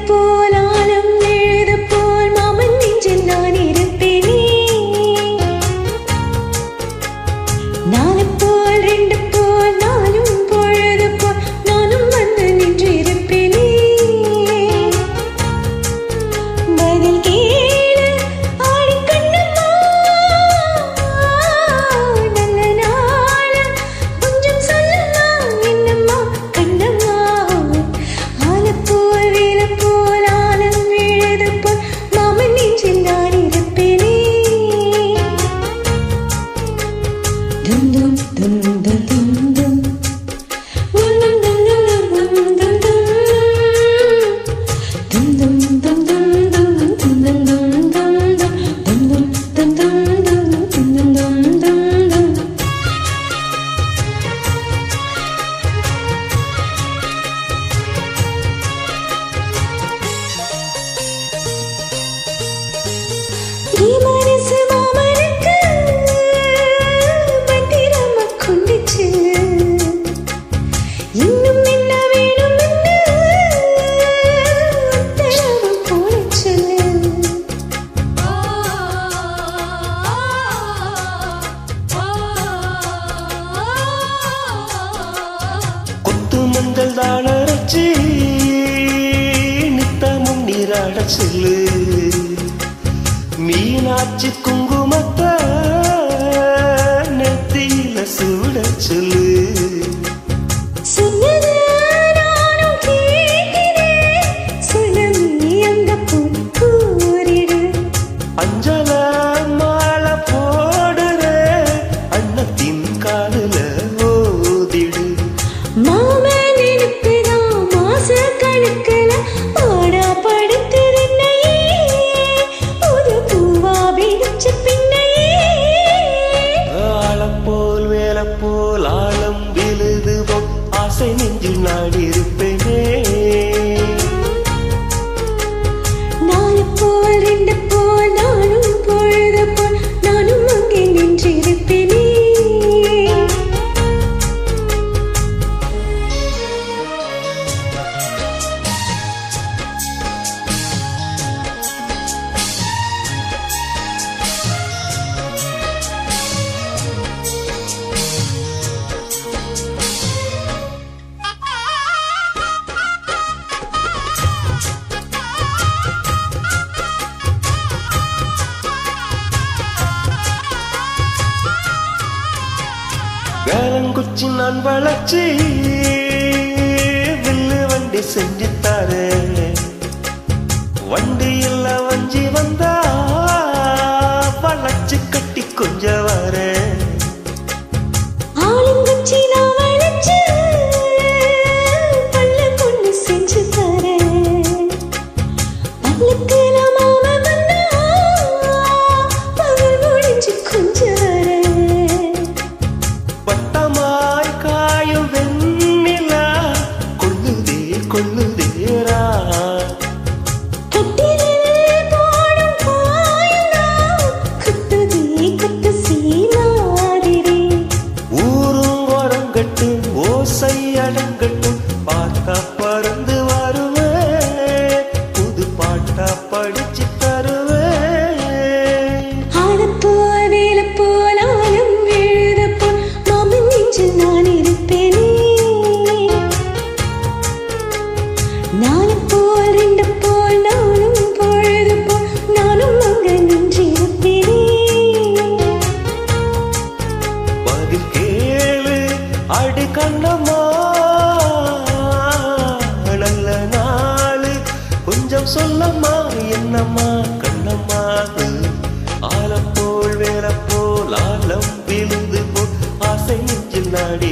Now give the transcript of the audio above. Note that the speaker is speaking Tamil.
போல் ஆலம் எழுது போல் மாமன் நெஞ்சில் நான் இருப்பேனே நாலு போல் ரெண்டு போல் நாலும் பொழுது போல் நானும் வந்து நின்று இருப்பேனே பதில் கேளு ஆடி கண்ணம்மா நல்ல நாள் கொஞ்சம் சொல்லம்மா என்னம்மா கண்ணம்மா ஆல போல் வேல போல் ஆலம் எழுது போல் மாமன் நெஞ்சில் நான் இருப்பேனே dum dum dum dum dum dum மஞ்சள் தாளரச்சி நித்தமும் நீராட சொல்லு மீனாட்சி குங்குமத்தை நெத்தியில சூட சொல்லு அஞ்சல மாலை போடுற அண்ணத்தின் காலில ஓதிடு போல் ஆழம் விழுது ஆசை நெஞ்சில் நாடி இருப்பேனே நாலு போல் ரெண்டு போல் நானும் பொழுது போல் நானும் அங்கே நின்று இருப்பேனே வேலங்குச்சி நான் வளர்ச்சி வில்லு வண்டி செஞ்சு தரேன் வண்டி இல்ல வஞ்சி வந்தா வளர்ச்சி கட்டி கொஞ்சம் வரேன் ஆளுங்குச்சி நான் வளைச்சு பல்ல கொண்டு செஞ்சு தரேன் பல்லுக்கு நான் மாமா வந்தா பகல் முடிஞ்சு கொஞ்சம் அடங்கட்டும் பாட்டா பறந்து வருவேன் புது பாட்டா படிச்சு தருவேன் ஆலப்போல் வேல போல் ஆலம் எழுத போல் மாமன் நெஞ்சில் நான் இருப்பேனே நாலு போல் ரெண்டு போல் நானும் பொழுது போல் நானும் அங்க நின்று இருப்பேனே பதில் கேளு அடி கண்ணம்மா கொஞ்சம் சொல்லம்மா என்னம்மா கண்ணம்மா ஆலம் போல் வேற போல் ஆலம் விழுந்து போல் ஆசை நெஞ்சில் நாடி